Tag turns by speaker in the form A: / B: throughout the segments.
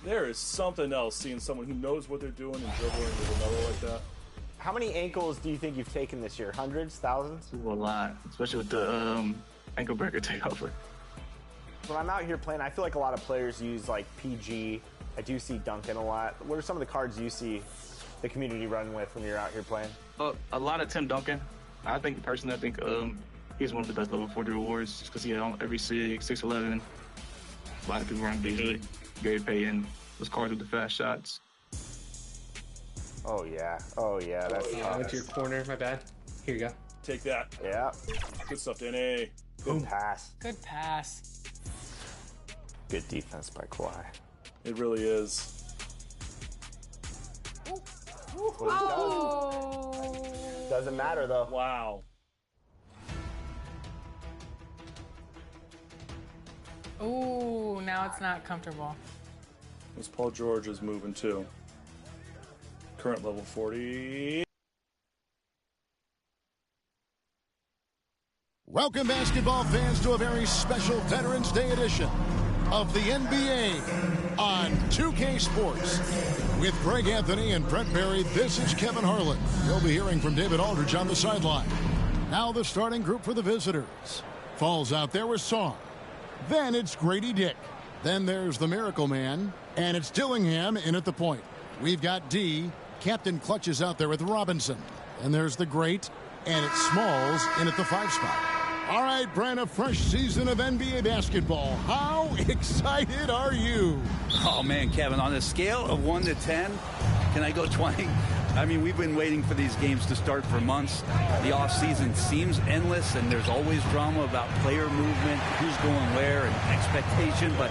A: There is something else seeing someone who knows what they're doing and dribbling with another like that.
B: How many ankles do you think you've taken this year? Hundreds? Thousands?
C: Ooh, a lot, especially with the ankle breaker takeover.
B: When I'm out here playing, I feel like a lot of players use like PG. I do see Duncan a lot. What are some of the cards you see the community run with when you're out here playing?
C: A lot of Tim Duncan. I think he's one of the best level 4 awards because he had on every 6'11". A lot of people run Beasley, Gary Payton, those cards with the fast shots.
B: Oh yeah, that's
D: I went to your corner, my bad. Here you go.
A: Take that.
B: Yeah.
A: Good stuff, Danny.
B: Good pass.
E: Good pass.
B: Good defense by Kawhi.
A: It really is.
E: Oh.
B: Doesn't matter though.
A: Wow.
E: Ooh, now it's not comfortable.
A: As Paul George is moving too. Current level 40.
F: Welcome, basketball fans, to a very special Veterans Day edition of the NBA on 2K Sports. With Greg Anthony and Brent Barry, this is Kevin Harlan. You'll be hearing from David Aldridge on the sideline. Now the starting group for the visitors. Falls out there with Song. Then it's Grady Dick. Then there's the Miracle Man. And it's Dillingham in at the point. We've got D. Captain Clutch is out there with Robinson. And there's the Great. And it's Smalls in at the 5 spot. All right, Brent, a fresh season of NBA basketball. How excited are you?
G: Oh, man, Kevin, on a scale of 1 to 10, can I go 20? I mean, we've been waiting for these games to start for months. The offseason seems endless, and there's always drama about player movement, who's going where, and expectation, but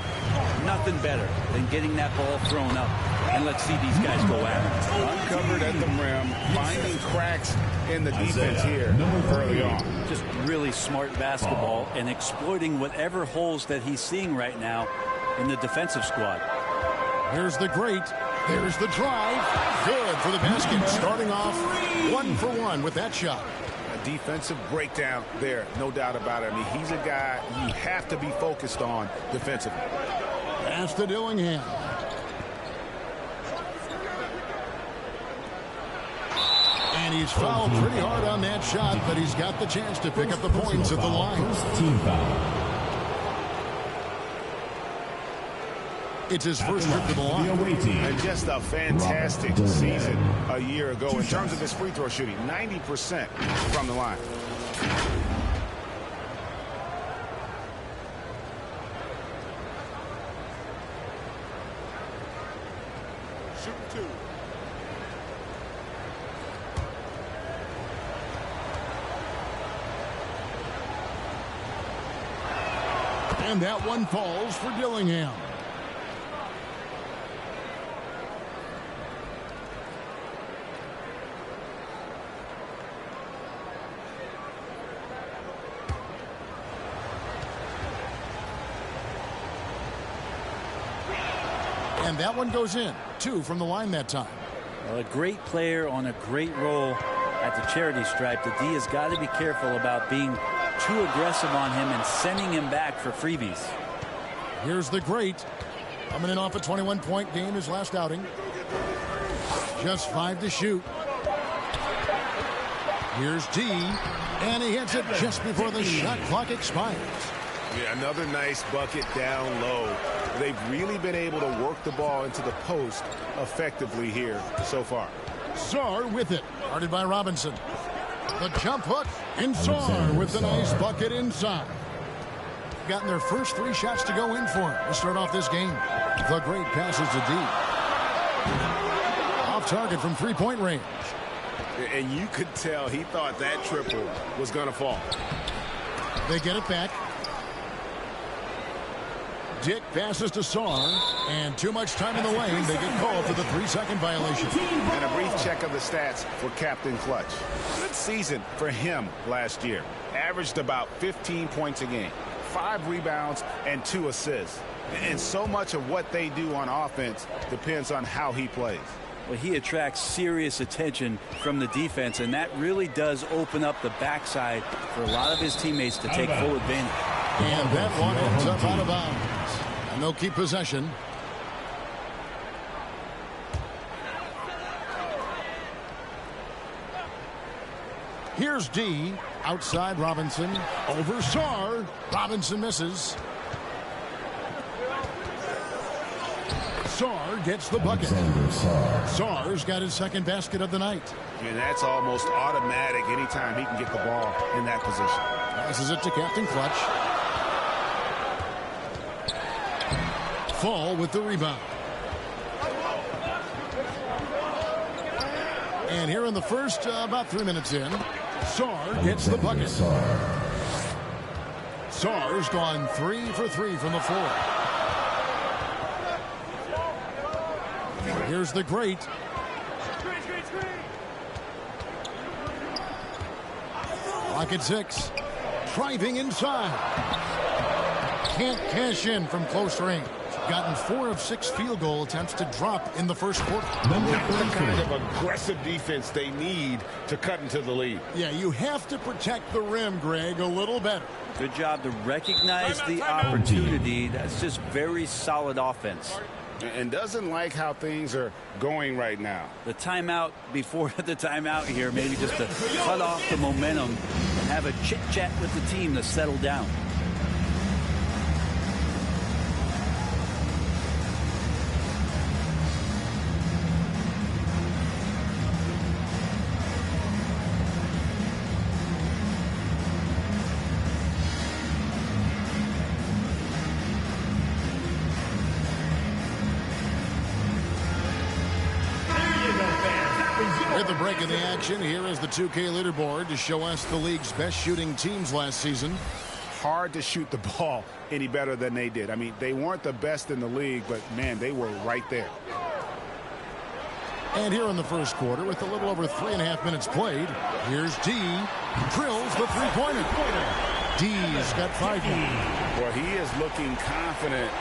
G: nothing better than getting that ball thrown up. And let's see these guys go at it.
H: Uncovered at the rim, finding cracks in the defense here early on.
G: Just really smart basketball and exploiting whatever holes that he's seeing right now in the defensive squad.
F: Here's the Great. There's the drive. Good for the basket. Starting off 1 for 1 with that shot.
H: A defensive breakdown there, no doubt about it. I mean, he's a guy you have to be focused on defensively.
F: Pass to Dillingham. And he's fouled pretty hard on that shot, but he's got the chance to pick up the points at the line.
I: Team foul.
F: It's his first trip to the line.
H: And just a fantastic season a year ago in terms of his free throw shooting. 90% from the line. Shooting 2.
F: And that one falls for Dillingham. And that one goes in. 2 from the line that time.
G: Well, a great player on a great role at the charity stripe. The D has got to be careful about being too aggressive on him and sending him back for freebies.
F: Here's the Great. Coming in off a 21-point game his last outing. Just 5 to shoot. Here's D. And he hits it just before the shot clock expires.
H: Yeah, another nice bucket down low. They've really been able to work the ball into the post effectively here so far.
F: Czar with it. Guarded by Robinson. The jump hook. And Czar with the nice bucket inside. Gotten their first 3 shots to go in for him to start off this game. The Great passes to D. Off target from 3-point range.
H: And you could tell he thought that triple was going to fall.
F: They get it back. Dick passes to Song, and too much time in the lane. They get called for the 3-second violation.
H: And a brief check of the stats for Captain Clutch. Good season for him last year. Averaged about 15 points a game, 5 rebounds, and 2 assists. And so much of what they do on offense depends on how he plays.
G: Well, he attracts serious attention from the defense, and that really does open up the backside for a lot of his teammates to take full advantage.
F: And that one ends up out of bounds. And they'll keep possession Here's D. Outside Robinson. Over Sar. Robinson misses. Sar gets the bucket. Sar's got his second basket of the night.
H: And that's almost automatic anytime he can get the ball in that position.
F: Passes it to Captain Clutch. Fall with the rebound. And here in the first, about 3 minutes in, Sar gets the bucket. Sar's gone 3 for 3 from the floor. Here's the great. Clock at 6. Driving inside. Can't cash in from close range. Gotten 4 of 6 field goal attempts to drop in the first quarter.
H: That's the kind of aggressive defense they need to cut into the lead.
F: Yeah, you have to protect the rim, Greg, a little better.
G: Good job to recognize the opportunity. That's just very solid offense.
H: And doesn't like how things are going right now.
G: The timeout before the timeout here, maybe just to cut off the momentum and have a chit-chat with the team to settle down.
F: With the break in the action, here is the 2K leaderboard to show us the league's best shooting teams last season.
H: Hard to shoot the ball any better than they did. I mean, they weren't the best in the league, but, man, they were right there.
F: And here in the first quarter, with a little over 3.5 minutes played, here's D. Drills the three-pointer. D's got 5 more.
H: Well, he is looking confident.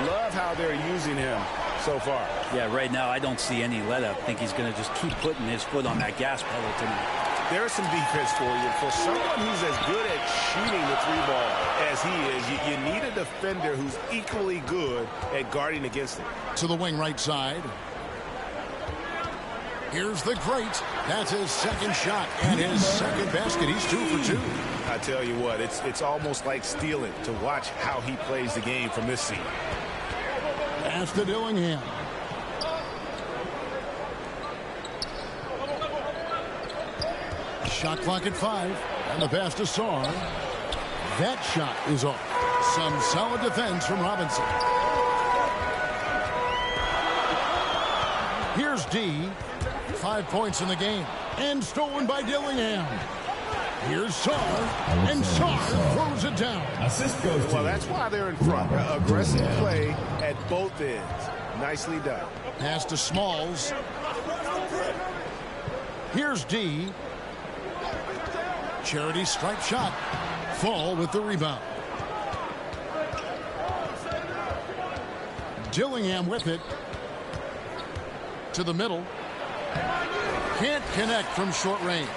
H: Love how they're using him so far.
G: Yeah, right now I don't see any let-up. I think he's going to just keep putting his foot on that gas pedal tonight.
H: There's some defense for you. For someone who's as good at shooting the three ball as he is, you need a defender who's equally good at guarding against him.
F: To the wing right side. Here's the great. That's his second shot and his second basket. He's 2 for 2.
H: I tell you what, it's almost like stealing to watch how he plays the game from this seat.
F: Pass to Dillingham. Shot clock at 5. And the pass to Sar. That shot is off. Some solid defense from Robinson. Here's D. 5 points in the game. And stolen by Dillingham. Here's Sar. And Sar throws it down.
I: Assist goes to.
H: Well, that's why they're in front. Aggressive play at both ends. Nicely done.
F: Pass to Smalls. Here's D. Charity stripe shot. Fall with the rebound. Dillingham with it. To the middle. Can't connect from short range.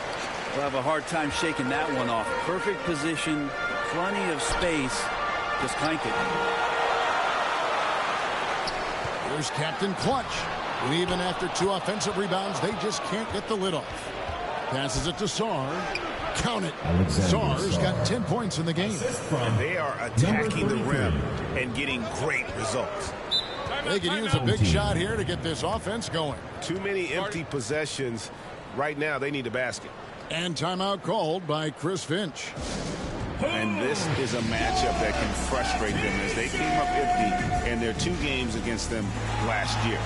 G: We'll have a hard time shaking that one off. Perfect position, plenty of space. Just clank it.
F: Here's Captain Clutch. And even after 2 offensive rebounds, they just can't get the lid off. Passes it to Sar. Count it. Sar's got 10 points in the game.
H: And they are attacking the rim and getting great results.
F: They could use a big shot here to get this offense going.
H: Too many empty possessions. Right now, they need a basket.
F: And timeout called by Chris Finch.
H: And this is a matchup that can frustrate them as they came up empty in their 2 games against them last year.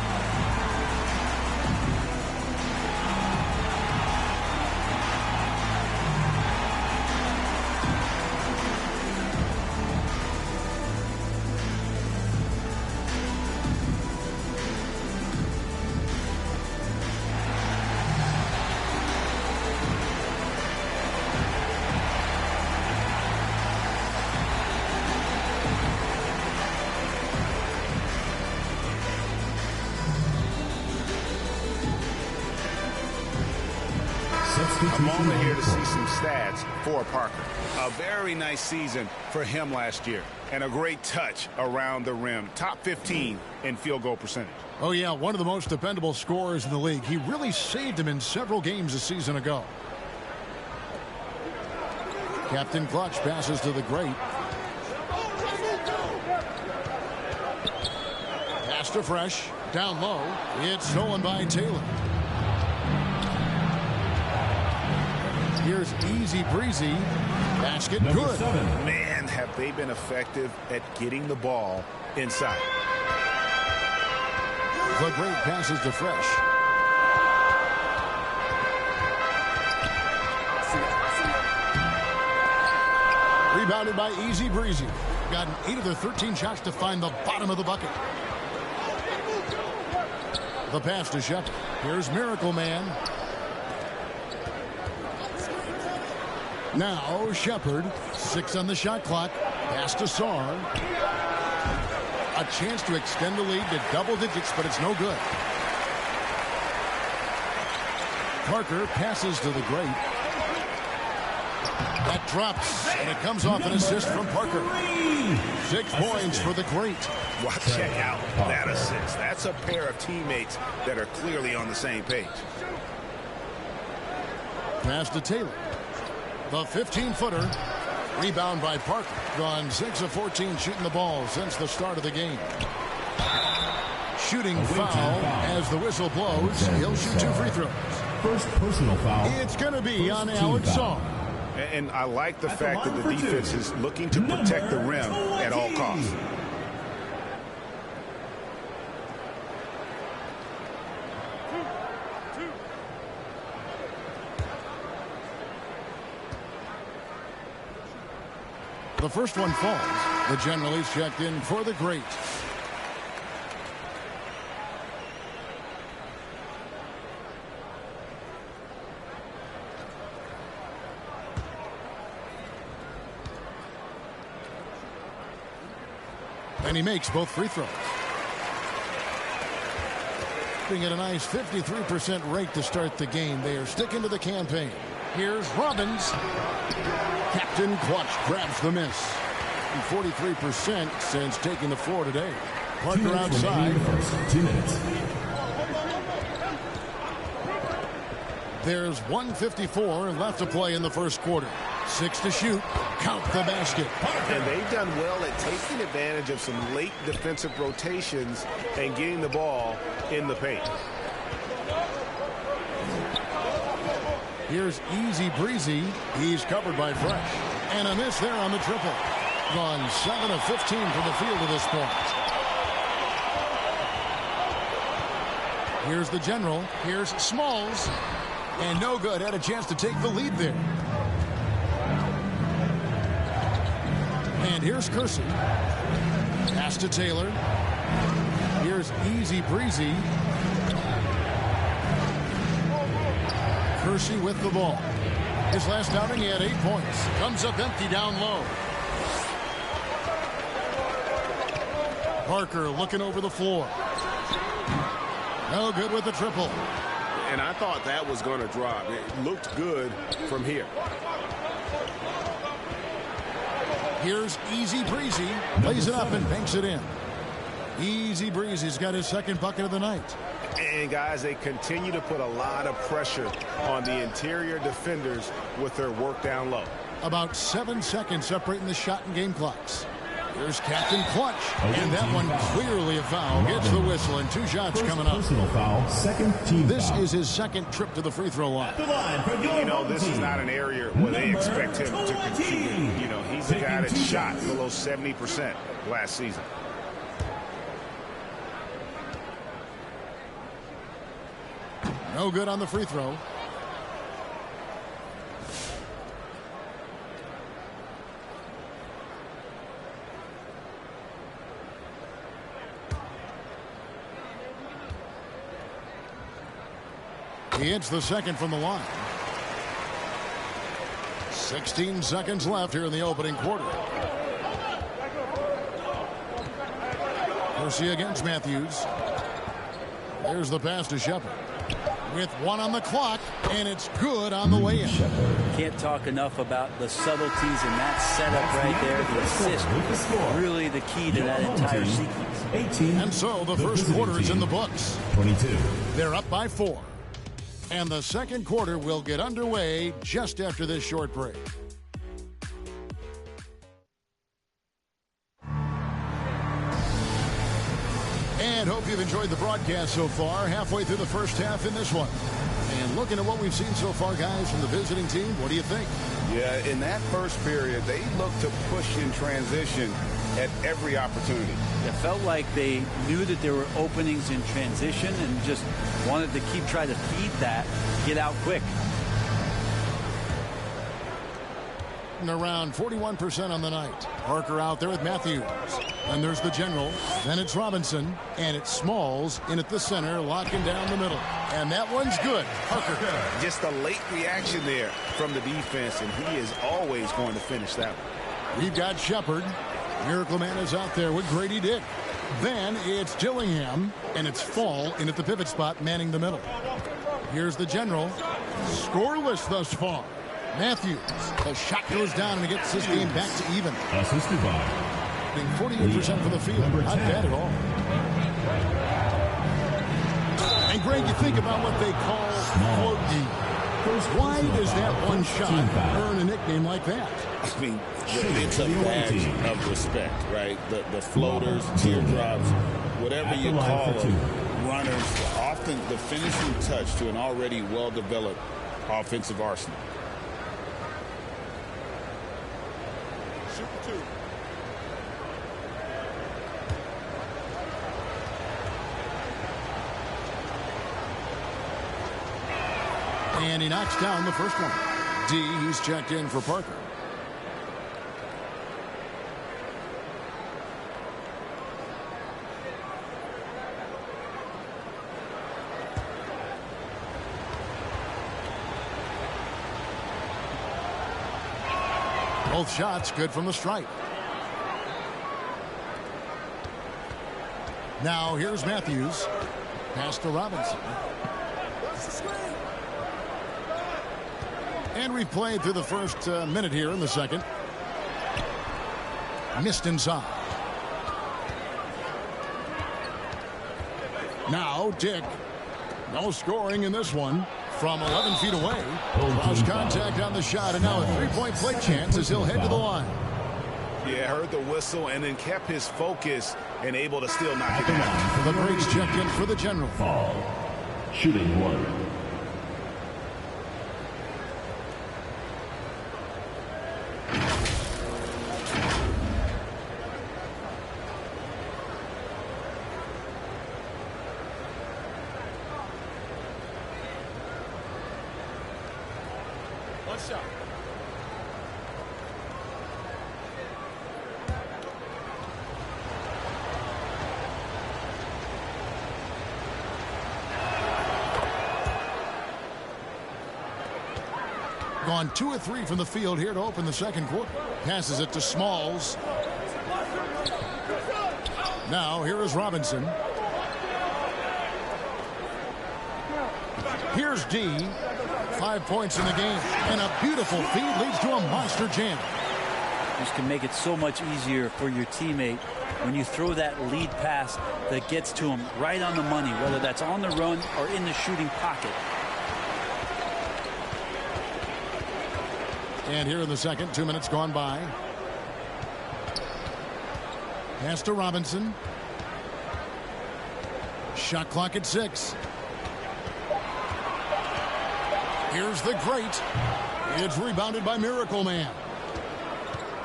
H: A moment here to see some stats for Parker. A very nice season for him last year. And a great touch around the rim. Top 15 in field goal percentage.
F: Oh, yeah, one of the most dependable scorers in the league. He really saved him in several games a season ago. Captain Clutch passes to the great. Pass to Fresh. Down low. It's stolen by Taylor. Here's Easy Breezy. Basket good.
H: Man, have they been effective at getting the ball inside.
F: The great passes to Fresh. Rebounded by Easy Breezy. Gotten 8 of their 13 shots to find the bottom of the bucket. The pass to Shepard. Here's Miracle Man. Now Shepard. 6 on the shot clock. Pass to Sarr. A chance to extend the lead to double digits, but it's no good. Parker passes to the great. That drops, and it comes off an assist from Parker. 6 points for the great.
H: Well, check out that assist. That's a pair of teammates that are clearly on the same page.
F: Pass to Taylor. The 15-footer. Rebound by Parker. Gone 6 of 14 shooting the ball since the start of the game. Shooting foul as the whistle blows. He'll shoot 2 free throws.
I: First personal foul.
F: It's going to be on Alex Sarr.
H: And I like the fact that the defense is looking to protect the rim at all costs.
F: The first one falls. The general is checked in for the great. And he makes both free throws. Being at a nice 53% rate to start the game. They are sticking to the campaign. Here's Robbins. Captain Clutch grabs the miss. 43% since taking the floor today. Parker outside.
I: 2 minutes.
F: There's 1:54 left to play in the first quarter. 6 to shoot. Count the basket.
H: And they've done well at taking advantage of some late defensive rotations and getting the ball in the paint.
F: Here's Easy Breezy. He's covered by Fresh. And a miss there on the triple. Gone 7 of 15 from the field to this point. Here's the general. Here's Smalls. And no good. Had a chance to take the lead there. And here's Kersey. Pass to Taylor. Here's Easy Breezy. Kersey with the ball. His last outing, he had 8 points. Comes up empty down low. Parker looking over the floor. No good with the triple.
H: And I thought that was going to drop. It looked good from here.
F: Here's Easy Breezy. Lays it up and banks it in. Easy Breezy's got his second bucket of the night.
H: And, guys, they continue to put a lot of pressure on the interior defenders with their work down low.
F: About 7 seconds separating the shot and game clocks. Here's Captain Clutch. And that one clearly a foul. Gets the whistle and 2 shots coming up.
I: Personal foul. Second team
F: This
I: foul.
F: is his second trip to the free throw line.
H: You know, this is not an area where they expect him to contribute. You know, he's a guy that shot below 70% last season.
F: No good on the free throw. He hits the second from the line. 16 seconds left here in the opening quarter. Kersey against Matthews. There's the pass to Shepard. With 1 on the clock, and it's good on the way in.
G: Can't talk enough about the subtleties in that setup right there. The assist, really the key to that entire sequence.
I: 18.
F: And so the first quarter is in the books.
I: 22.
F: They're up by 4. And the second quarter will get underway just after this short break. And hope you've enjoyed the broadcast so far. Halfway through the first half in this one. And looking at what we've seen so far, guys, from the visiting team, what do you think?
H: Yeah, in that first period, they looked to push in transition at every opportunity.
G: It felt like they knew that there were openings in transition and just wanted to keep trying to feed that, get out quick.
F: And around 41% on the night. Parker out there with Matthews. And there's the general. Then it's Robinson. And it's Smalls in at the center, locking down the middle. And that one's good. Parker.
H: Just a late reaction there from the defense, and he is always going to finish that one.
F: We've got Shepard. Miracle Man is out there with Grady Dick. Then it's Dillingham. And it's Fall in at the pivot spot, manning the middle. Here's the general. Scoreless thus far. Matthews. The shot goes down and he gets this game back to even.
I: Assisted by
F: 48% for the field. Not bad at all. And Greg, you think about what they call float D. Why does that one shot earn a nickname like that?
H: I mean, it's a badge of respect, right? The floaters, teardrops, whatever you call them, runners, often the finishing touch to an already well-developed offensive arsenal.
F: And he knocks down the first one. D, he's checked in for Parker. Both shots good from the stripe. Now here's Matthews. Pass to Robinson. And we've played through the first minute here in the second. Missed inside. Now Dick. No scoring in this one. From 11 feet away. Lost contact on the shot, and now a three-point play chance as he'll head to the line.
H: Yeah, heard the whistle and then kept his focus and able to still knock it down.
F: The breaks checked in for the general.
I: Fall. Shooting one.
F: Gone 2 of 3 from the field here to open the second quarter. Passes it to Smalls. Now here is Robinson. Here's D. 5 points in the game. And a beautiful feed leads to a monster jam.
G: This can make it so much easier for your teammate when you throw that lead pass that gets to him right on the money, whether that's on the run or in the shooting pocket.
F: And here in the second, 2 minutes gone by. Pass to Robinson. Shot clock at 6. Here's the great. It's rebounded by Miracle Man.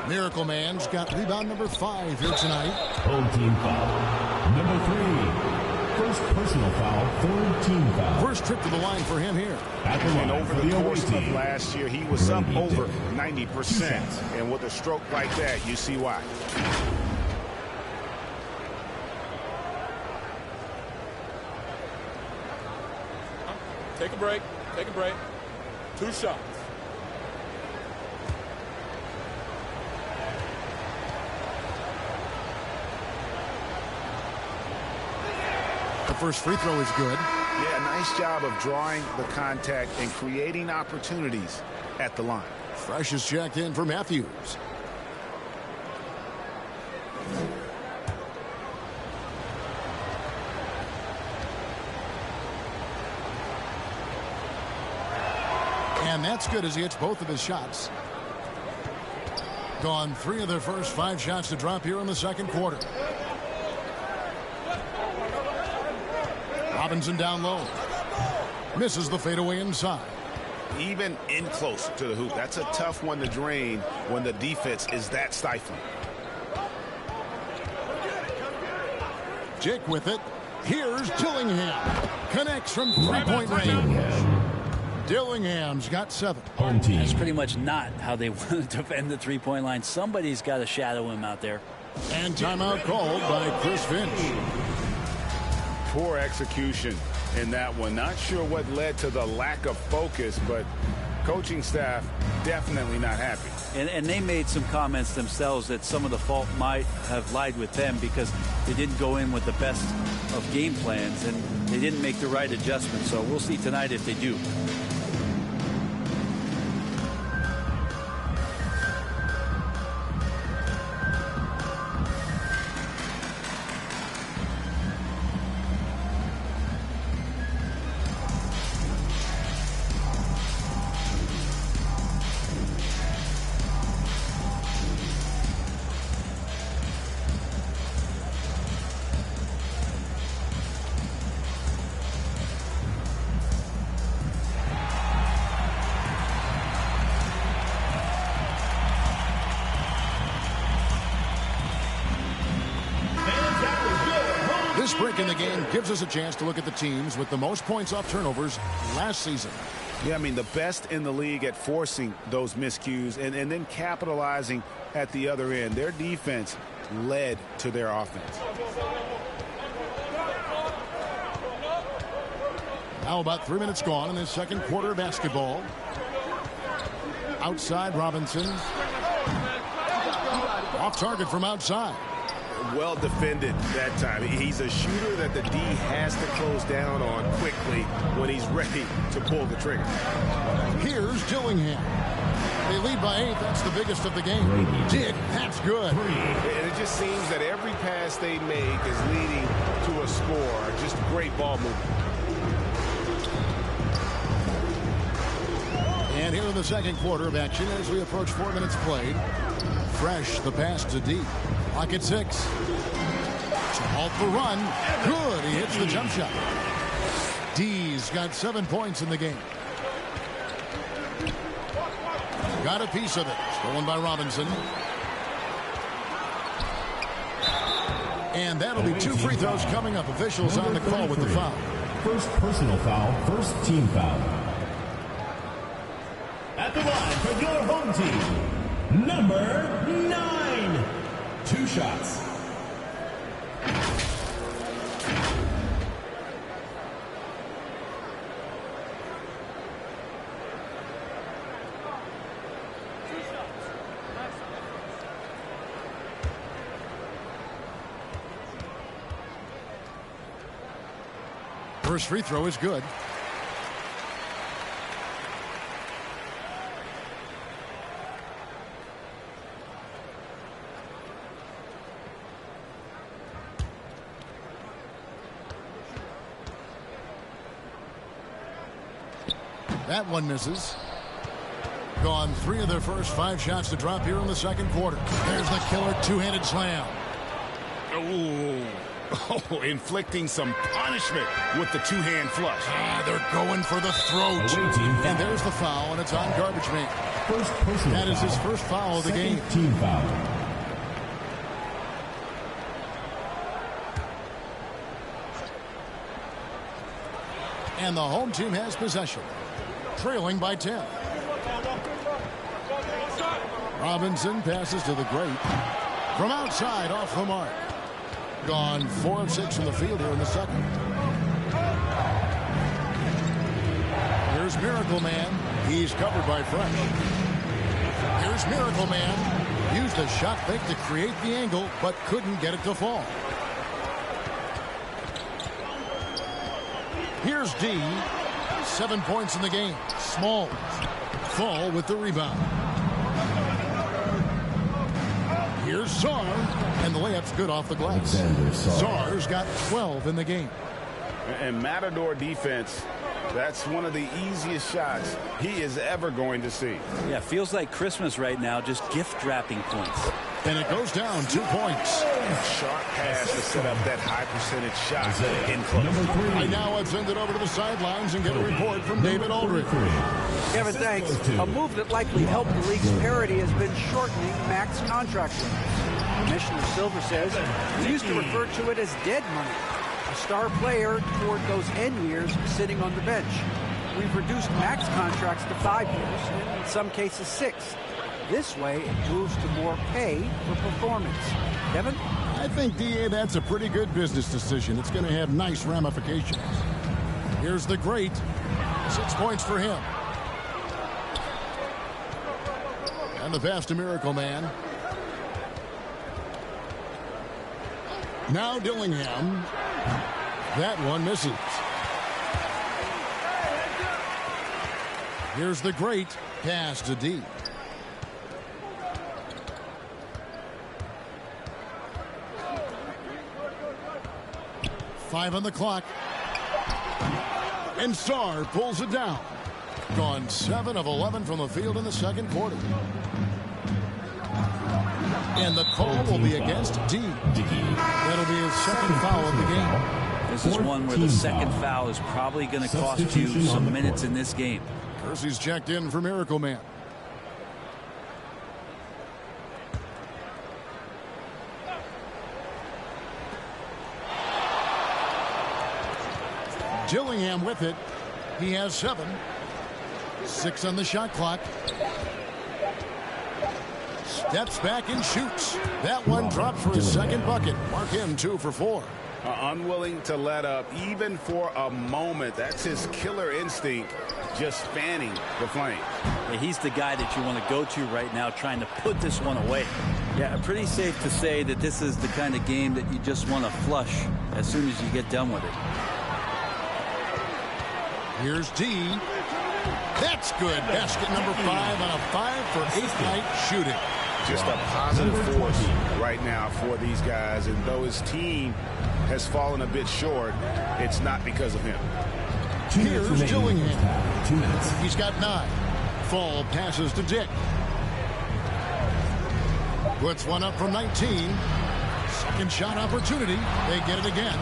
F: Miracle Man's got rebound number 5 here tonight.
I: Home team foul. Number 3. First personal foul, third team foul.
F: First trip to the line for him here.
I: At the line
H: and over the course of last year, he was up over 90%. And with a stroke like that, you see why.
A: Take a break. Take a break. 2 shots.
F: The first free throw is good.
H: Yeah, nice job of drawing the contact and creating opportunities at the line.
F: Fresh is checked in for Matthews. And that's good as he hits both of his shots. Gone 3 of their first 5 shots to drop here in the second quarter. Robinson down low. Misses the fadeaway inside.
H: Even in close to the hoop. That's a tough one to drain when the defense is that stifling.
F: Jake with it. Here's Dillingham. Connects from three-point range. Dillingham's got 7.
I: Home team.
G: That's pretty much not how they want to defend the three-point line. Somebody's got to shadow him out there.
F: And timeout called by Chris Finch.
H: Poor execution in that one. Not sure what led to the lack of focus, but coaching staff definitely not happy.
G: And they made some comments themselves that some of the fault might have lied with them because they didn't go in with the best of game plans and they didn't make the right adjustments. So we'll see tonight if they do.
F: This break in the game gives us a chance to look at the teams with the most points off turnovers last season.
H: Yeah, I mean, the best in the league at forcing those miscues and then capitalizing at the other end. Their defense led to their offense.
F: Now about 3 minutes gone in this second quarter of basketball. Outside Robinson. Off target from outside.
H: Well defended that time. He's a shooter that the D has to close down on quickly when he's ready to pull the trigger.
F: Here's Dillingham. They lead by 8. That's the biggest of the game. Dick, that's good.
H: And it just seems that every pass they make is leading to a score. Just great ball movement.
F: And here in the second quarter of action as we approach 4 minutes played. Fresh, the pass to D. Clock at 6. Off the run. Good. He hits the jump shot. D's got 7 points in the game. Got a piece of it. Stolen by Robinson. And that'll be 2 free throws coming up. Officials on the call with the foul.
I: First personal foul, first team foul. At the line for your home team, number 9. 2 shots.
F: First free throw is good. That one misses. Gone 3 of their first 5 shots to drop here in the second quarter. There's the killer two-handed slam.
H: Oh, inflicting some punishment with the two-hand flush.
F: They're going for the throat. And there's the foul, and it's on Garbage Man.
I: First personal
F: That is
I: foul.
F: his first foul of the game.
I: Team foul.
F: And the home team has possession. Trailing by 10. Robinson passes to the great. From outside, off the mark. Gone 4 of 6 from the field here in the second. Here's Miracle Man. He's covered by Fresh. Here's Miracle Man. Used a shot fake to create the angle, but couldn't get it to fall. Here's D. 7 points in the game. Smalls. Fall with the rebound. Here's Sar. And the layup's good off the glass. Sar's got 12 in the game.
H: And Matador defense, that's one of the easiest shots he is ever going to see.
G: Yeah, feels like Christmas right now, just gift wrapping points.
F: And it goes down 2 points.
H: Sharp pass to set up that high percentage shot in close.
F: Right now, I've sent it over to the sidelines and get a report from David Aldridge.
J: Kevin, thanks. A move that likely helped the league's parity has been shortening max contract limits. Commissioner Silver says we used to refer to it as dead money, a star player toward those end years sitting on the bench. We've reduced max contracts to 5 years, and in some cases 6. This way, it moves to more pay for performance. Kevin?
F: I think, D.A., that's a pretty good business decision. It's going to have nice ramifications. Here's the great. 6 points for him. And the pass to Miracle Man. Now Dillingham. That one misses. Here's the great pass to D. Five on the clock. And Starr pulls it down. Gone 7 of 11 from the field in the second quarter. And the call will be against D. That'll be his second foul of the game.
G: This is one where the second foul is probably going to cost you some minutes in this game.
F: Kersey's checked in for Miracle Man. Dillingham with it. He has 7. 6 on the shot clock. Steps back and shoots. That one dropped for his second bucket. Mark him 2 for 4.
H: Unwilling to let up even for a moment. That's his killer instinct, just fanning the flame.
G: Yeah, he's the guy that you want to go to right now trying to put this one away. Yeah, pretty safe to say that this is the kind of game that you just want to flush as soon as you get done with it.
F: Here's D. That's good. Basket number 5 on a 5-for-8 night shooting.
H: Just a positive force right now for these guys. And though his team has fallen a bit short, it's not because of him.
F: Here's Dillingham. 2 minutes. He's got 9. Fall passes to Dick. Puts one up from 19. Second shot opportunity. They get it again.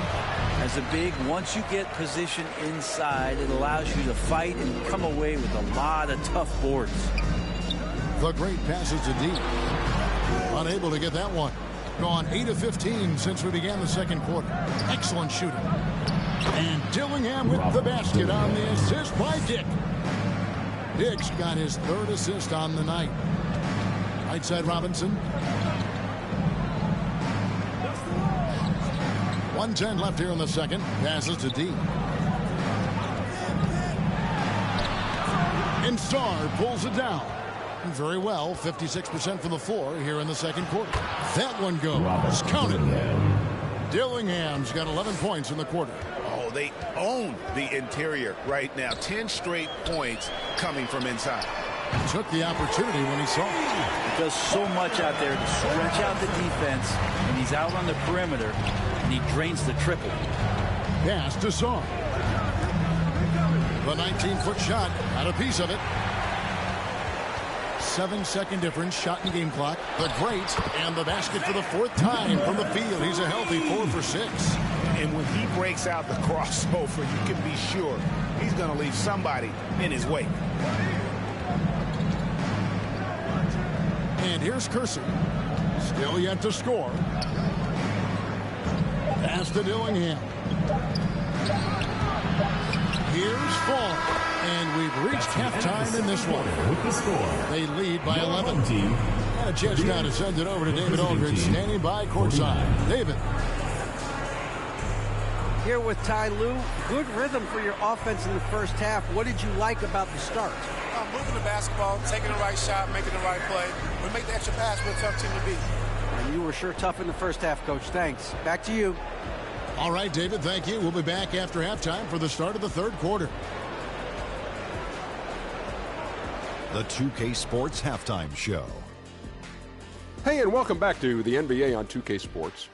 G: As a big, once you get position inside, it allows you to fight and come away with a lot of tough boards.
F: The great passes to D. Unable to get that one. Gone 8 of 15 since we began the second quarter. Excellent shooting. And Dillingham with the basket on the assist by Dick. Dick's got his 3rd assist on the night. Right side Robinson. 1:10 left here in the second. Passes to D. And Starr pulls it down. Very well, 56% from the floor here in the second quarter. That one goes. Counted. Dillingham's got 11 points in the quarter.
H: Oh, they own the interior right now. 10 straight points coming from inside.
F: Took the opportunity when he saw it.
G: He does so much out there to stretch out the defense, and he's out on the perimeter, and he drains the triple.
F: Pass to Starr. The 19-foot shot, got a piece of it. 7-second difference, shot in game clock. The great, and the basket for the 4th time from the field. He's a healthy 4 for 6.
H: And when he breaks out the crossover, you can be sure he's going to leave somebody in his wake.
F: And here's Kersey. Still yet to score. Pass to Dillingham. Here's Fall. And we've reached halftime in this one. They lead by 11. And a chance now to send it over to David Aldridge, standing by courtside. David.
J: Here with Ty Lue. Good rhythm for your offense in the first half. What did you like about the start?
K: Moving the basketball, taking the right shot, making the right play. We make the extra pass, we're a tough team to beat.
J: And you were sure tough in the first half, Coach. Thanks. Back to you.
F: All right, David, thank you. We'll be back after halftime for the start of the third quarter.
L: The 2K Sports Halftime Show.
M: Hey, and welcome back to the NBA on 2K Sports.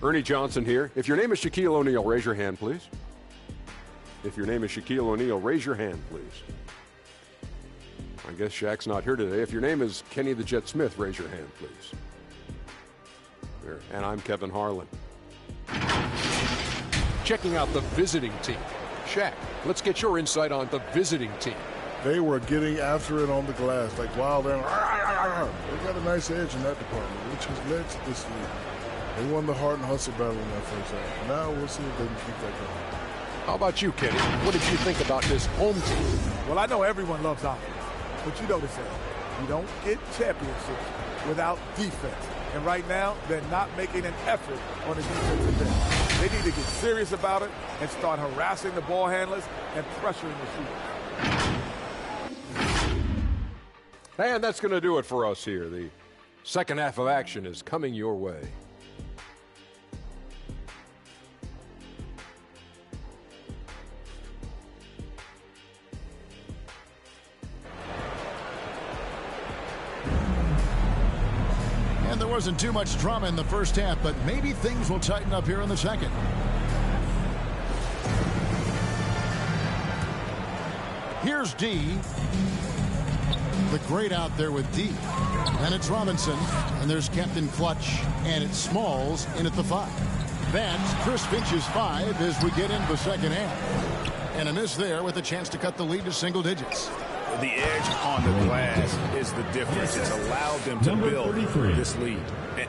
M: Ernie Johnson here. If your name is Shaquille O'Neal, raise your hand, please. If your name is Shaquille O'Neal, raise your hand, please. I guess Shaq's not here today. If your name is Kenny the Jet Smith, raise your hand, please. Parker, and I'm Kevin Harlan. Checking out the visiting team. Shaq, let's get your insight on the visiting team.
N: They were getting after it on the glass, like wild and they got a nice edge in that department, which has led to this lead. They won the heart and hustle battle in that first half. Now we'll see if they can keep that going.
M: How about you, Kenny? What did you think about this home team?
O: Well, I know everyone loves offense, but you know the saying. You don't get championships without defense. And right now, they're not making an effort on the defensive end. They need to get serious about it and start harassing the ball handlers and pressuring the shooters.
M: And that's going to do it for us here. The second half of action is coming your way.
F: And there wasn't too much drama in the first half, but maybe things will tighten up here in the second. Here's D. The great out there with D. And it's Robinson. And there's Captain Clutch. And it's Smalls in at the 5. That's Chris Finch's 5 as we get into the second half. And a miss there with a chance to cut the lead to single digits.
H: The edge on the glass is the difference. It's allowed them to build this lead.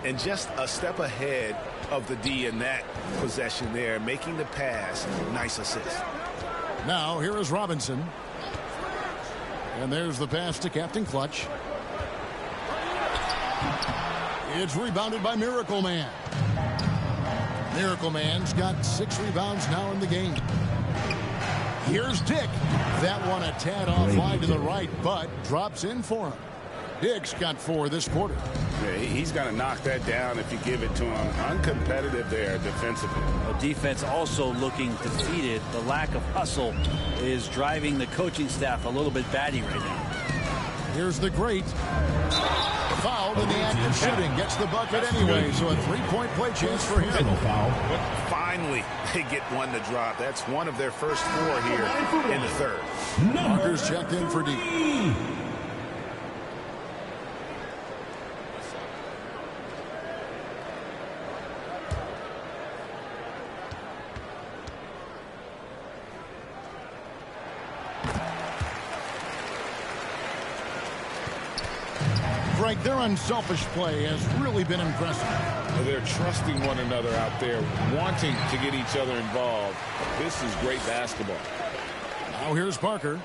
H: And just a step ahead of the D in that possession there, making the pass. Nice assist.
F: Now here is Robinson. And there's the pass to Captain Clutch. It's rebounded by Miracle Man. Miracle Man's got 6 rebounds now in the game. Here's Dick. That one a tad offline to the right, but drops in for him. Dick's got 4 this quarter.
H: Yeah, he's going to knock that down if you give it to him. Uncompetitive there defensively.
G: A defense also looking defeated. The lack of hustle is driving the coaching staff a little bit batty right now.
F: Here's the great. Fouled in the act of shooting. Gets the bucket anyway, so a 3-point play chance for him.
H: But finally, they get one to drop. That's one of their first 4 here in the third.
F: Parker's checked in for D. Greg, their unselfish play has really been impressive.
H: They're trusting one another out there, wanting to get each other involved. This is great basketball.
F: Now here's Parker.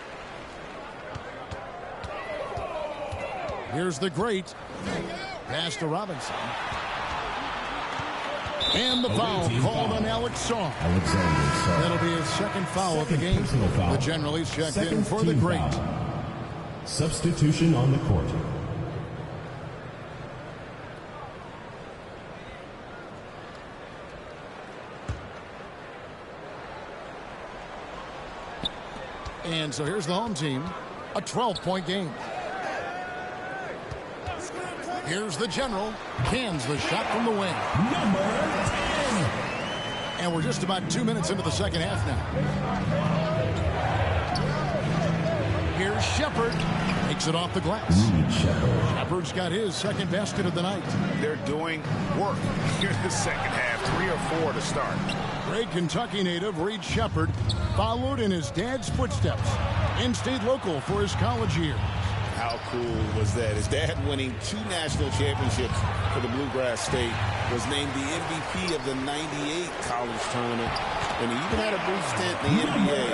F: Here's the great. Pass to Robinson. And the foul called on Alex Saw. That'll be his second foul of the game. The general is checked in for the great.
I: Substitution on the court.
F: And so here's the home team, a 12-point game. Here's the general, cans the shot from the wing.
I: Number 10.
F: And we're just about 2 minutes into the second half now. Here's Shepard, takes it off the glass. Shepard's got his second basket of the night.
H: They're doing work here in the second half, 3 or 4 to start.
F: Great Kentucky native Reed Shepard followed in his dad's footsteps and stayed local for his college years.
H: How cool was that? His dad winning 2 national championships for the Bluegrass State, was named the MVP of the '98 college tournament, and he even had a brief stint in the NBA,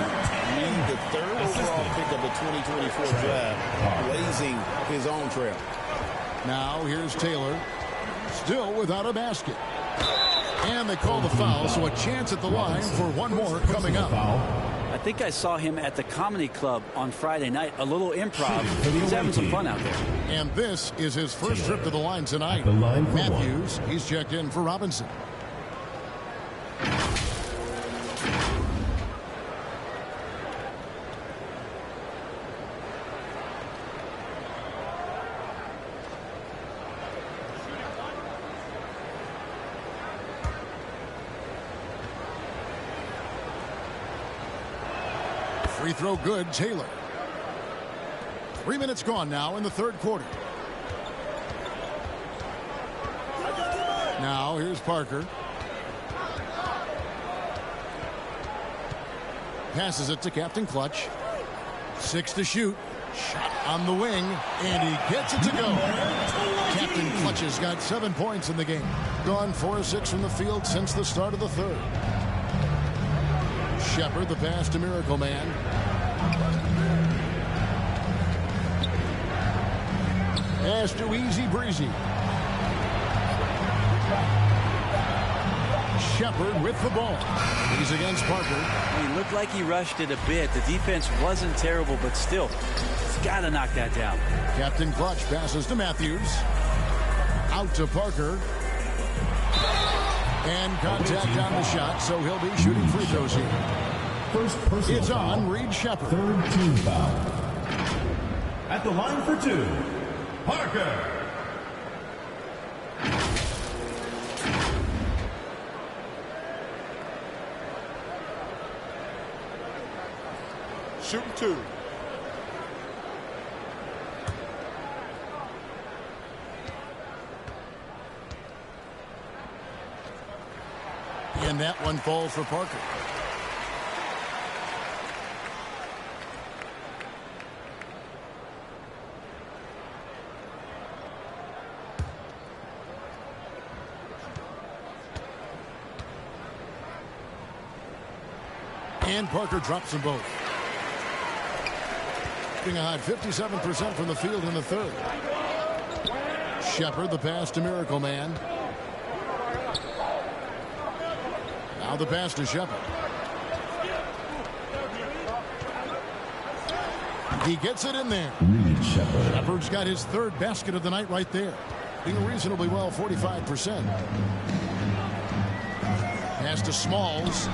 H: being the 3rd overall pick of the 2024 draft, blazing his own trail.
F: Now here's Taylor, still without a basket. And they call the foul, so a chance at the line for one more coming up.
G: I think I saw him at the Comedy Club on Friday night. A little improv. He's having some fun out there.
F: And this is his first trip to the line tonight. Matthews, he's checked in for Robinson. Free throw good, Taylor. 3 minutes gone now in the third quarter. Now here's Parker. Passes it to Captain Clutch. 6 to shoot. Shot on the wing, and he gets it to go. Captain Clutch has got 7 points in the game. Gone 4 of 6 from the field since the start of the third. Shepard, the pass to Miracle Man. Pass to Easy Breezy. Shepard with the ball. He's against Parker.
G: He looked like he rushed it a bit. The defense wasn't terrible, but still, he's got to knock that down.
F: Captain Clutch passes to Matthews. Out to Parker. And contact on the shot, so he'll be shooting free throws here.
I: First personal
F: It's
I: foul.
F: on Reed Shepard.
I: Third team foul. At the line for 2, Parker.
N: Shooting 2.
F: And that one falls for Parker. And Parker drops them both. Being a high 57% from the field in the third. Shepard, the pass to Miracle Man. Now the pass to Shepard. He gets it in there.
I: Reed Shepard.
F: Shepard's got his third basket of the night right there. Doing reasonably well, 45%. Pass to Smalls.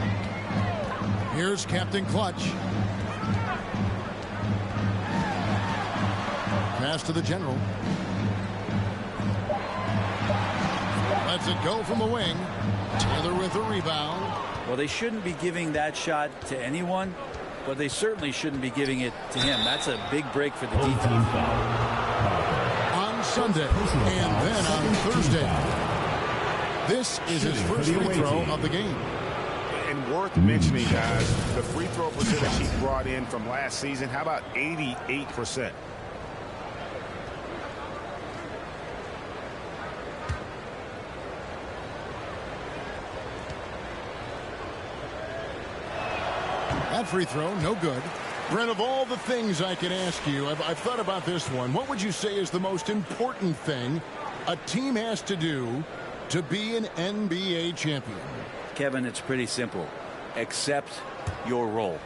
F: Here's Captain Clutch. Pass to the General. Lets it go from the wing. Taylor with a rebound.
G: Well, they shouldn't be giving that shot to anyone, but they certainly shouldn't be giving it to him. That's a big break for the defense.
F: On Sunday and then on Thursday. This is his first free throw of the game.
H: And worth mentioning, guys, the free throw percentage he brought in from last season. How about 88%?
F: That free throw, no good. Brent, of all the things I can ask you, I've thought about this one. What would you say is the most important thing a team has to do to be an NBA champion?
G: Kevin, it's pretty simple. Accept your role.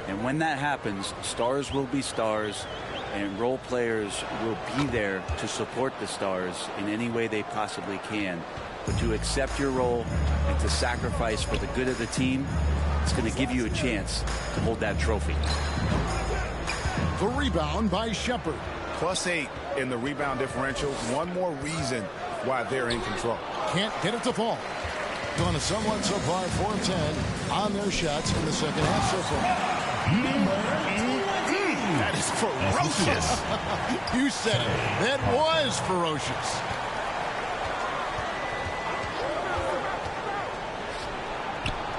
G: And when that happens, stars will be stars, and role players will be there to support the stars in any way they possibly can. But to accept your role and to sacrifice for the good of the team, it's going to give you a chance to hold that trophy.
F: The rebound by Shepard.
H: +8 in the rebound differential. One more reason why they're in control.
F: Can't get it to fall. Going to someone so far 4 of 10 on their shots in the second half so far.
H: That is ferocious.
F: You said it. That was ferocious.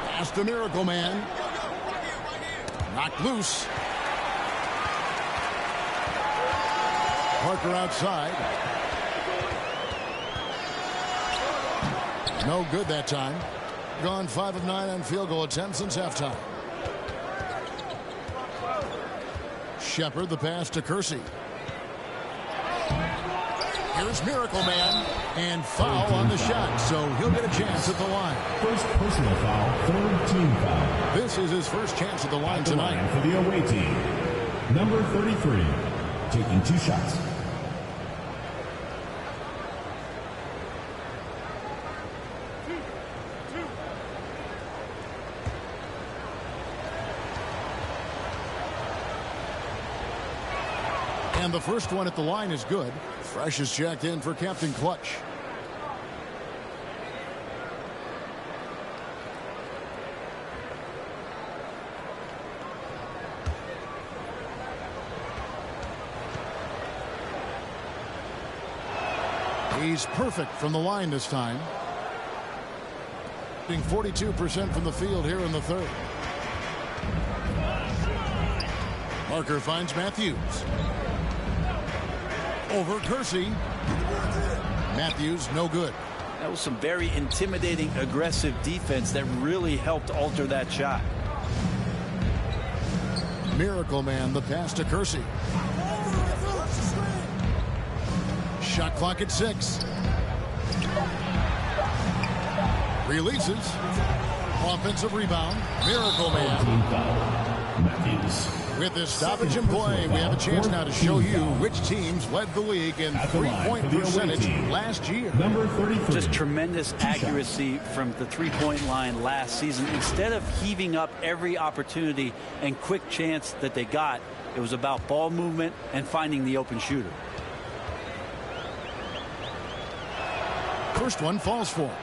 F: Pass to Miracle Man. Knocked loose. Parker outside. No good that time. Gone 5 of 9 on field goal attempts since halftime. Shepard, the pass to Kersey. Here's Miracle Man. And foul on the shot, so he'll get a chance at the line.
I: First personal foul, third team foul.
F: This is his first chance at the line tonight.
I: Line for the away team. Number 33, taking 2 shots.
F: And the first one at the line is good. Fresh is checked in for Captain Clutch. He's perfect from the line this time. Being 42% from the field here in the third. Parker finds Matthews. Over Kersey. Matthews, no good.
G: That was some very intimidating, aggressive defense that really helped alter that shot.
F: Miracle Man, the pass to Kersey. Shot clock at 6. Releases. Offensive rebound. Miracle Man.
I: Matthews.
F: With this stoppage in play, we have a chance now to show you which teams led the league in three-point percentage last year.
I: Number 33.
G: Just tremendous accuracy from the three-point line last season. Instead of heaving up every opportunity and quick chance that they got, it was about ball movement and finding the open shooter.
F: First one falls for him.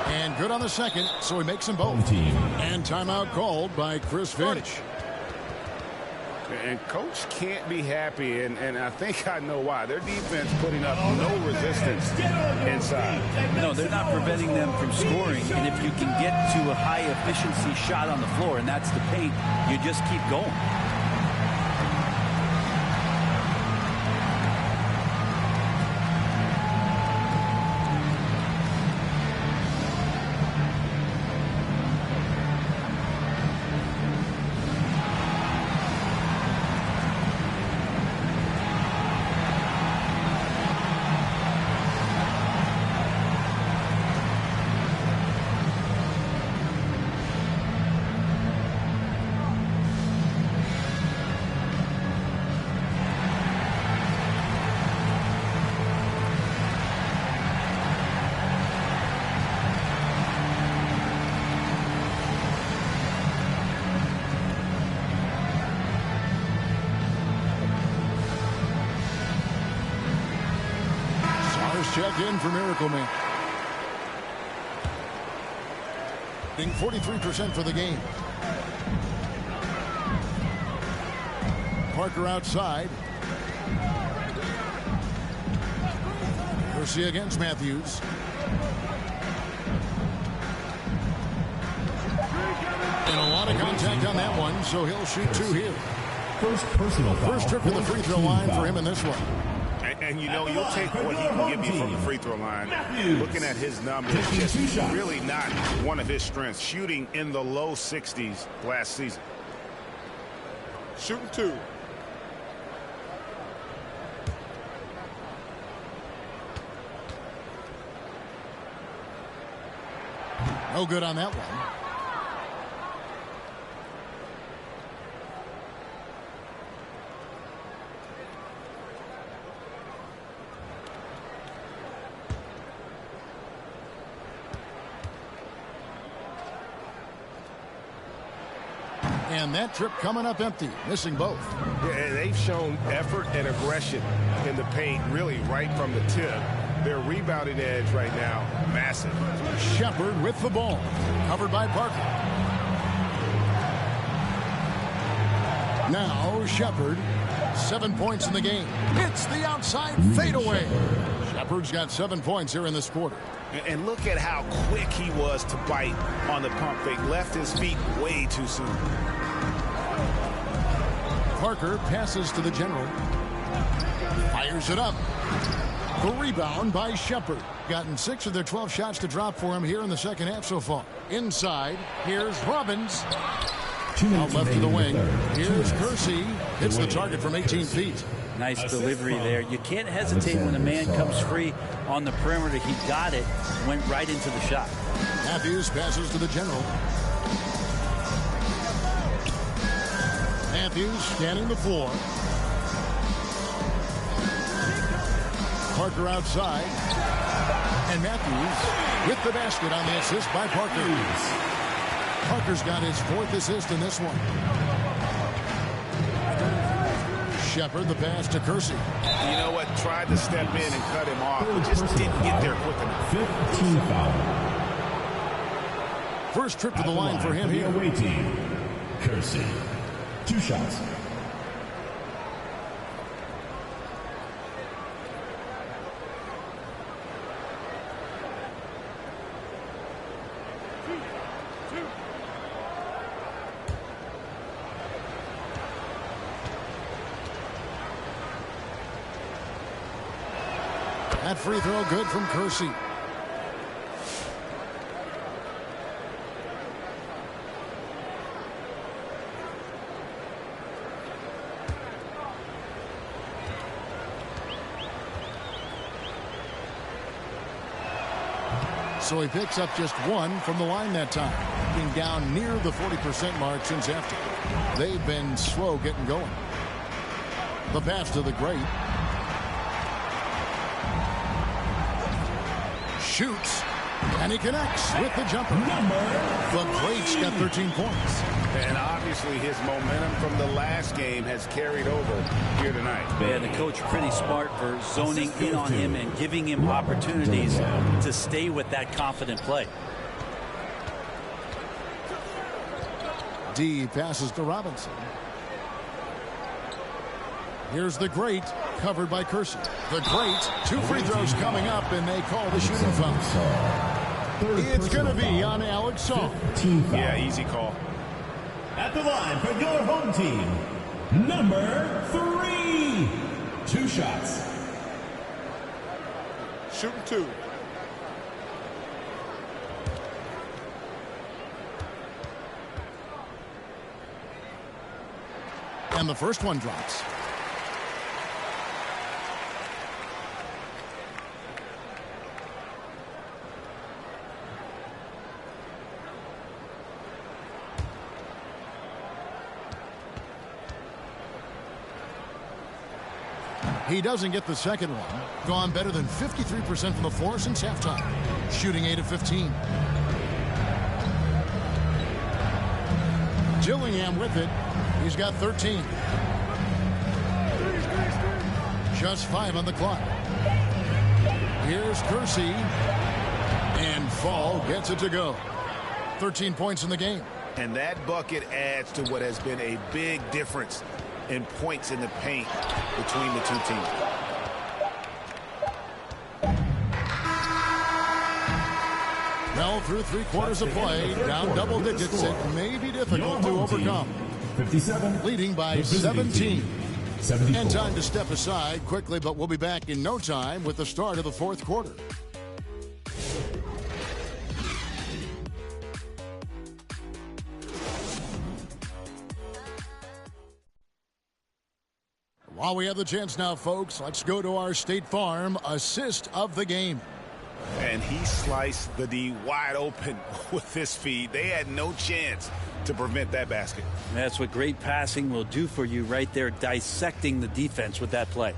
F: And good on the second, so he makes them both. And timeout called by Chris Finch.
H: And Coach can't be happy, and I think I know why. Their defense putting up no resistance inside.
G: No, they're not preventing them from scoring, and if you can get to a high-efficiency shot on the floor, and that's the paint, you just keep going.
F: Check in for Miracle Man. Being 43% for the game. Parker outside. Kersey against Matthews. And a lot of contact on that one, so he'll shoot 2 here.
I: First personal foul.
F: First trip to the free throw line for him in this one.
H: And you know, you'll take what he can give you from the free throw line. Looking at his numbers, just really not one of his strengths. Shooting in the low 60s last season.
N: Shooting 2.
F: No good on that one. And that trip coming up empty, missing both.
H: Yeah, they've shown effort and aggression in the paint, really right from the tip. Their rebounding edge right now, massive.
F: Shepard with the ball, covered by Parker. Now Shepard, 7 points in the game. Hits the outside fadeaway. Shepard's got 7 points here in this quarter.
H: And look at how quick he was to bite on the pump fake. Left his feet way too soon.
F: Parker passes to the general. Fires it up. The rebound by Shepard. Gotten 6 of their 12 shots to drop for him here in the second half so far. Inside, here's Robbins. Out left to the wing. Here's Kersey. Hits the target from 18 feet.
G: Nice delivery there. You can't hesitate when a man comes free on the perimeter. He got it, went right into the shot.
F: Matthews passes to the general. Matthews scanning the floor. Parker outside. And Matthews with the basket on the assist by Parker. Parker's got his 4th assist in this one. Shepard, the pass to Kersey.
H: You know what? Tried to step in and cut him off, but just didn't get there quick enough.
I: 15 foul.
F: First trip to the line for him here.
I: Away team. Kersey. 2 shots.
F: That free throw good from Kersey. So he picks up just 1 from the line that time, being down near the 40% mark since after. They've been slow getting going. The pass to the great. Shoots, and he connects with the jumper. The Great's got 13 points.
H: And obviously his momentum from the last game has carried over here tonight.
G: Yeah, the coach pretty smart for zoning in on him and giving him opportunities to stay with that confident play.
F: D passes to Robinson. Here's the Great, covered by Kersey. The Great, 2 free throws coming up, and they call the shooting foul. It's going to be on Alex Song.
H: Yeah, easy call.
I: At the line for your home team, number 3. 2 shots.
N: Shooting 2.
F: And the first one drops. He doesn't get the second one. Gone better than 53% from the floor since halftime. Shooting 8 of 15. Gillingham with it. He's got 13. Just 5 on the clock. Here's Kersey. And Fall gets it to go. 13 points in the game.
H: And that bucket adds to what has been a big difference in points in the paint between the two teams.
F: Well, through 3 quarters of play, down double digits, it may be difficult to overcome.
I: 57.
F: Leading by 17.
I: 74.
F: And time to step aside quickly, but we'll be back in no time with the start of the 4th quarter. While we have the chance now, folks, let's go to our State Farm assist of the game.
H: And he sliced the D wide open with this feed. They had no chance to prevent that basket.
G: That's what great passing will do for you right there, dissecting the defense with that play.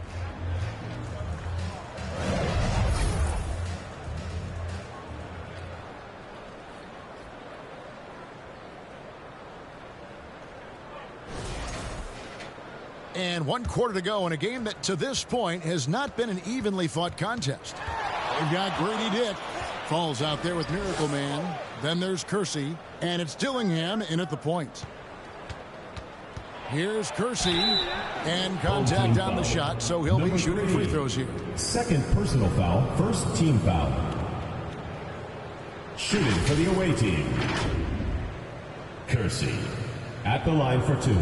F: And 1 quarter to go in a game that to this point has not been an evenly fought contest. They've got Grady Dick. Falls out there with Miracle Man. Then there's Kersey. And it's Dillingham in at the point. Here's Kersey. And contact on the shot, so he'll be shooting free throws here.
I: Second personal foul, first team foul. Shooting for the away team. Kersey at the line for 2.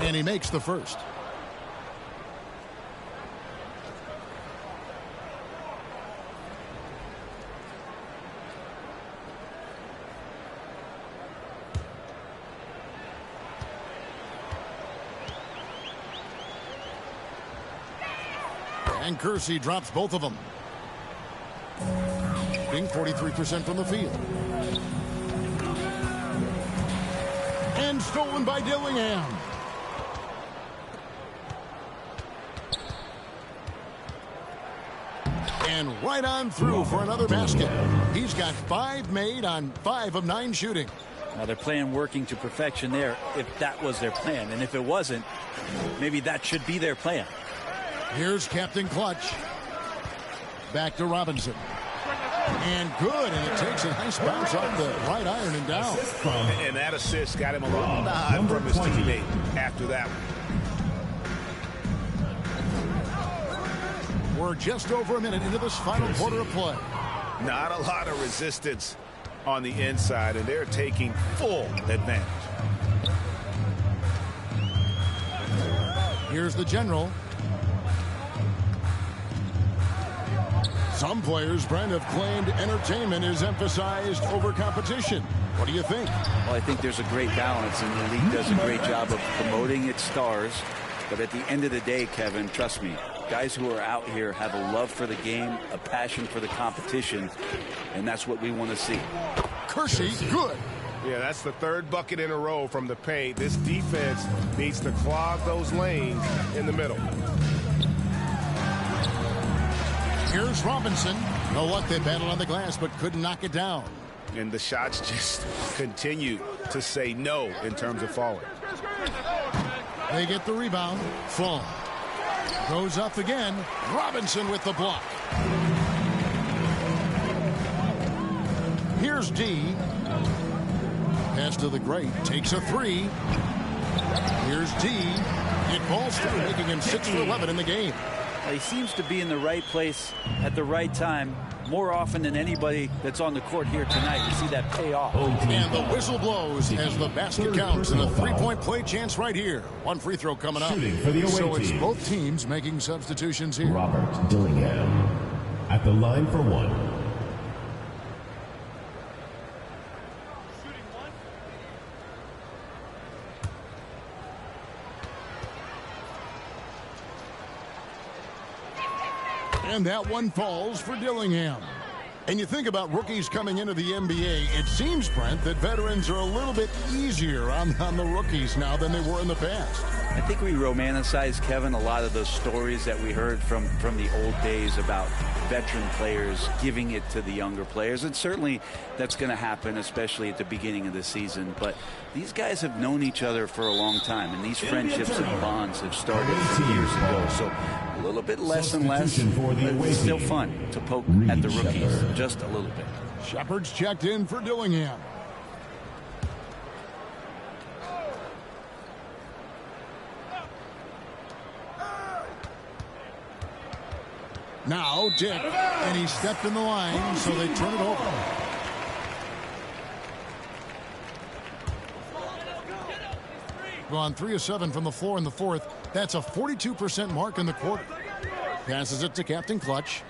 F: And he makes the first. And Kersey drops both of them. Being 43% from the field. stolen by Dillingham. And right on through for another basket. He's got 5 made on 5 of 9 shooting.
G: Now they're playing working to perfection there if that was their plan. And if it wasn't, maybe that should be their plan.
F: Here's Captain Clutch. Back to Robinson. And good, and it takes a nice bounce off the right iron and down.
H: And that assist got him a little nod from his teammate after that one.
F: We're just over a minute into this final quarter of play.
H: Not a lot of resistance on the inside, and they're taking full advantage.
F: Here's the general. Some players, Brent, have claimed entertainment is emphasized over competition. What do you think?
G: Well, I think there's a great balance, and the league does a great job of promoting its stars. But at the end of the day, Kevin, trust me, guys who are out here have a love for the game, a passion for the competition, and that's what we want to see.
F: Kersey, good.
P: Yeah, that's the 3rd bucket in a row from the paint. This defense needs to clog those lanes in the middle.
F: Here's Robinson. No luck, they battled on the glass, but couldn't knock it down.
H: And the shots just continue to say no in terms of falling.
F: They get the rebound. Fall. Goes up again. Robinson with the block. Here's D. Pass to the great. Takes a 3. Here's D. It falls through, making him 6 for 11 in the game.
G: He seems to be in the right place at the right time more often than anybody that's on the court here tonight. You see that pay off.
F: And the whistle blows as the basket counts, and a 3-point play chance right here. 1 free throw coming up. So it's both teams making substitutions here.
I: Robert Dillingham at the line for 1.
F: And that one falls for Dillingham. And you think about rookies coming into the NBA, it seems, Brent, that veterans are a little bit easier on the rookies now than they were in the past.
G: I think we romanticize, Kevin, a lot of those stories that we heard from the old days about veteran players giving it to the younger players. And certainly that's going to happen, especially at the beginning of the season. But these guys have known each other for a long time, and these friendships and bonds have started years ago. So a little bit less and less, but it's still fun to poke at the rookies just a little bit.
F: Shepard's checked in for Dillingham. Now Dick, and he stepped in the line, so they turn it over. Gone 3 of 7 from the floor in the 4th. That's a 42% mark in the quarter. Passes it to Captain Clutch.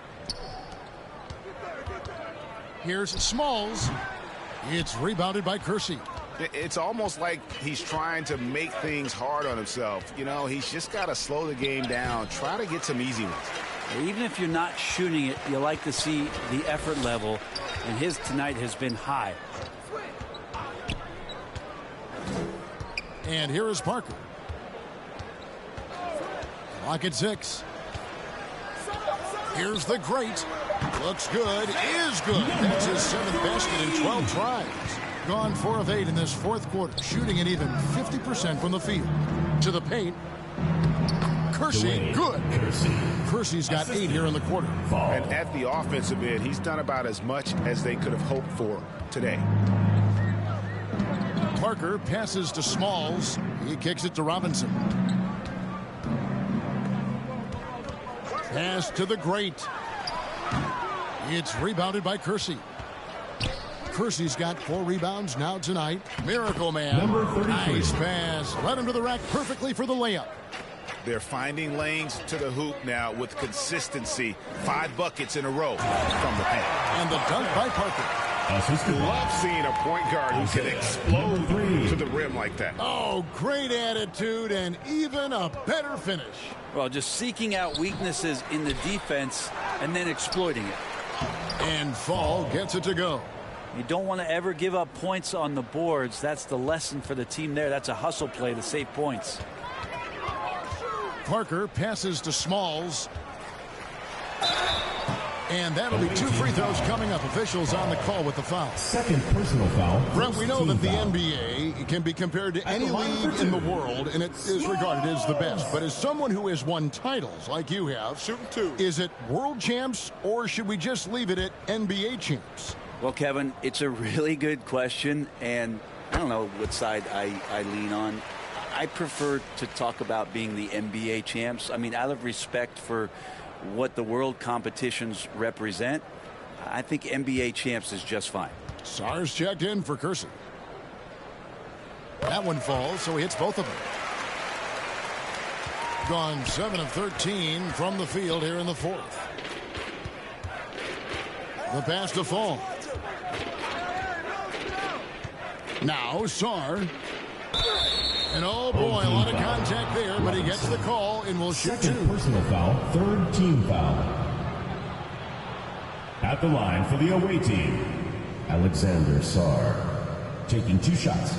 F: Here's Smalls. It's rebounded by Kersey.
H: It's almost like he's trying to make things hard on himself. You know, he's just got to slow the game down, try to get some easy ones.
G: Even if you're not shooting it, you like to see the effort level, and his tonight has been high.
F: And here is Parker. Clock at 6. Here's the great. Looks good. Is good. That's his 7th basket in 12 tries. Gone 4 of 8 in this 4th quarter. Shooting at even 50% from the field. To the paint. Kersey, good. Kersey's got 8 here in the quarter.
H: And at the offensive end, he's done about as much as they could have hoped for today.
F: Parker passes to Smalls. He kicks it to Robinson. Pass to the great. It's rebounded by Kersey. Kersey's got 4 rebounds now tonight. Miracle Man.
I: Number 33.
F: Nice pass. Led him to the rack perfectly for the layup.
H: They're finding lanes to the hoop now with consistency. 5 buckets in a row from the paint.
F: And the dunk by Parker.
P: Love seeing a point guard who can explode to the rim like that.
F: Oh, great attitude and even a better finish.
G: Well, just seeking out weaknesses in the defense and then exploiting it.
F: And Fall gets it to go.
G: You don't want to ever give up points on the boards. That's the lesson for the team there. That's a hustle play to save points.
F: Parker passes to Smalls. And that'll be 2 free throws coming up. Officials on the call with the foul.
I: Second personal foul.
F: Brent, we know that the
I: foul.
F: NBA can be compared to any league in the world, and it is regarded as the best. But as someone who has won titles like you have, is it world champs, or should we just leave it at NBA champs?
G: Well, Kevin, it's a really good question, and I don't know what side I lean on. I prefer to talk about being the NBA champs. I mean, out of respect for what the world competitions represent, I think NBA champs is just fine.
F: Sar's checked in for Curson. That one falls, so he hits both of them. Gone 7 of 13 from the field here in the fourth. The pass to Fall. Now Sar. And oh boy, a lot of contact there, but he gets the call and will shoot 2.
I: Second personal foul, third team foul. At the line for the away team, Alexander Sar, taking 2 shots.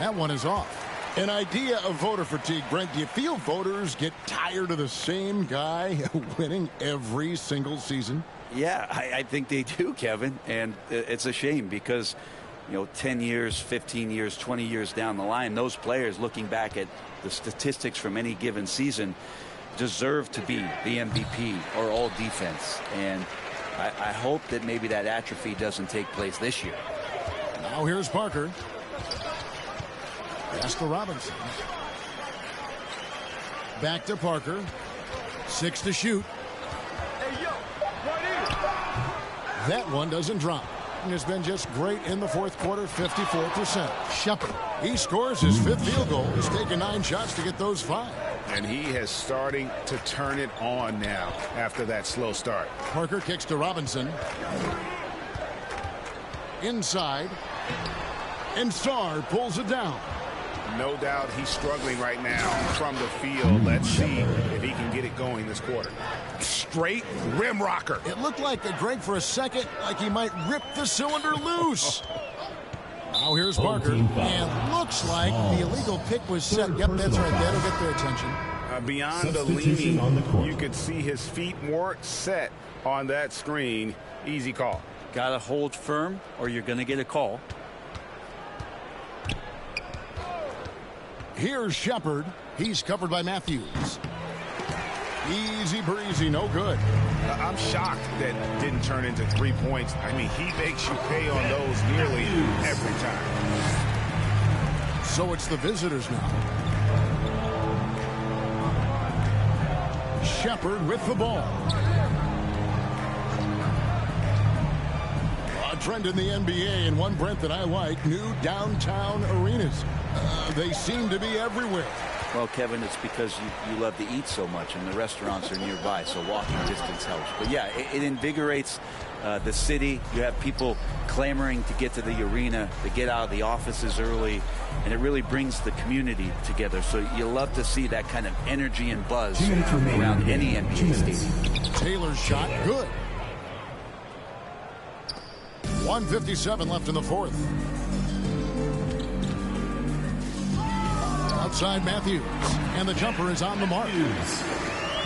F: That one is off. An idea of voter fatigue, Brent. Do you feel voters get tired of the same guy winning every single season?
G: Yeah, I think they do, Kevin. And it's a shame because, 10 years, 15 years, 20 years down the line, those players looking back at the statistics from any given season deserve to be the MVP or all defense. And I hope that maybe that atrophy doesn't take place this year.
F: Now here's Parker. Pass to Robinson. Back to Parker. 6 to shoot. That one doesn't drop. And has been just great in the fourth quarter, 54%. Shepard. He scores his 5th field goal. He's taken 9 shots to get those 5.
H: And he is starting to turn it on now after that slow start.
F: Parker kicks to Robinson. Inside. And Sar pulls it down.
H: No doubt he's struggling right now from the field. Let's see if he can get it going this quarter. Straight rim rocker.
F: It looked like Greg for a second, like he might rip the cylinder loose. Now here's Parker, and looks like the illegal pick was set. Yep, that's right. That'll get their attention.
H: Beyond the leaning, you could see his feet more set on that screen. Easy call.
G: Got to hold firm, or you're going to get a call.
F: Here's Shepard. He's covered by Matthews. Easy breezy, no good.
H: I'm shocked that didn't turn into 3 points. I mean, he makes you pay on those nearly every time.
F: So it's the visitors now. Shepard with the ball. A trend in the NBA, and one, Brent, that I like, new downtown arenas. They seem to be everywhere.
G: Well, Kevin, it's because you love to eat so much, and the restaurants are nearby, so walking distance helps. But yeah, it invigorates the city. You have people clamoring to get to the arena, to get out of the offices early, and it really brings the community together. So you love to see that kind of energy and buzz around any NBA stadium.
F: Taylor's shot, good. 1:57 left in the fourth. Outside Matthews, and the jumper is on the mark.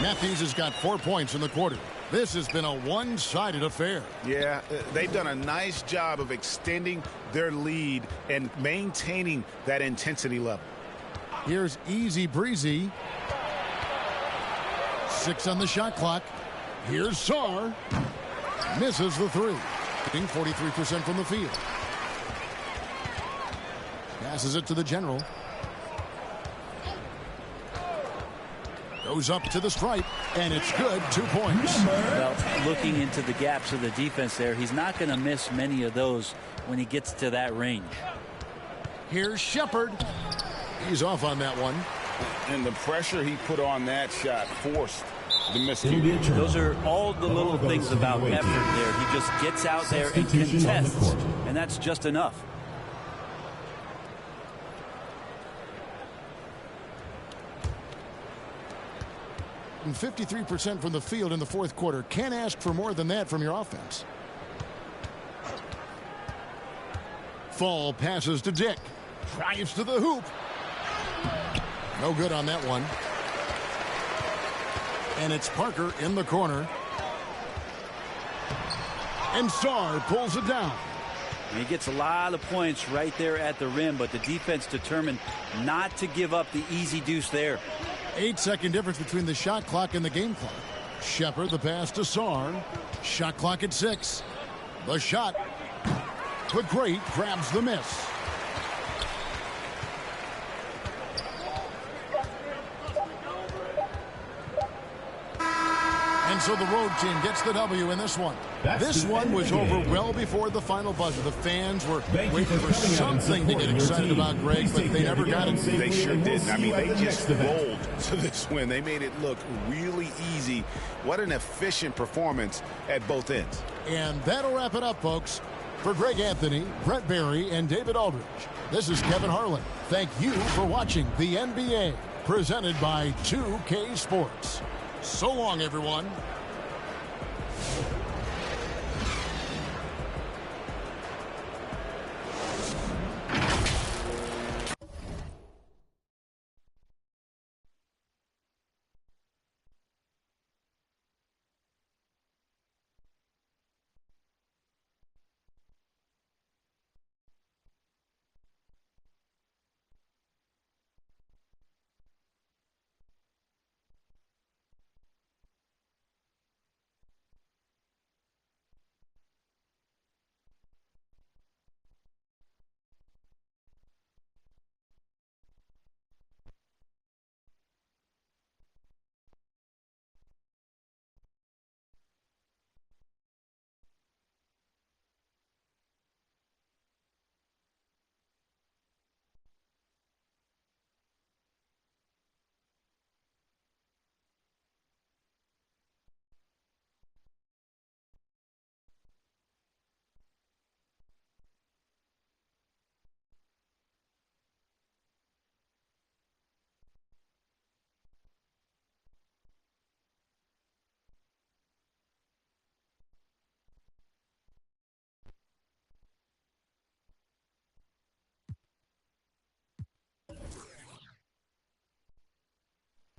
F: Matthews has got 4 points in the quarter. This has been a one-sided affair.
H: Yeah, they've done a nice job of extending their lead and maintaining that intensity level.
F: Here's easy breezy. 6 on the shot clock. Here's Sar. Misses the 3. Hitting 43% from the field. Passes it to the general. Goes up to the stripe, and it's good. 2 points.
G: Well, looking into the gaps of the defense there, he's not going to miss many of those when he gets to that range.
F: Here's Shepard. He's off on that one.
H: And the pressure he put on that shot forced the miscue.
G: Those are all the little things about effort there. He just gets out there and contests, and that's just enough.
F: And 53% from the field in the fourth quarter. Can't ask for more than that from your offense. Fall passes to Dick. Drives to the hoop. No good on that one. And it's Parker in the corner. And Sarr pulls it down.
G: And he gets a lot of points right there at the rim, but the defense determined not to give up the easy deuce there.
F: 8-second difference between the shot clock and the game clock. Shepard, the pass to Sarr. Shot clock at 6. The shot. The great grabs the miss. And so the road team gets the W in this one. This one was over well before the final buzzer. The fans were waiting for something to get excited about, Greg, but they never got it.
H: They sure didn't. I mean, they just rolled to this win. They made it look really easy. What an efficient performance at both ends.
F: And that'll wrap it up, folks. For Greg Anthony, Brett Barry, and David Aldridge, this is Kevin Harlan. Thank you for watching the NBA, presented by 2K Sports. So long, everyone.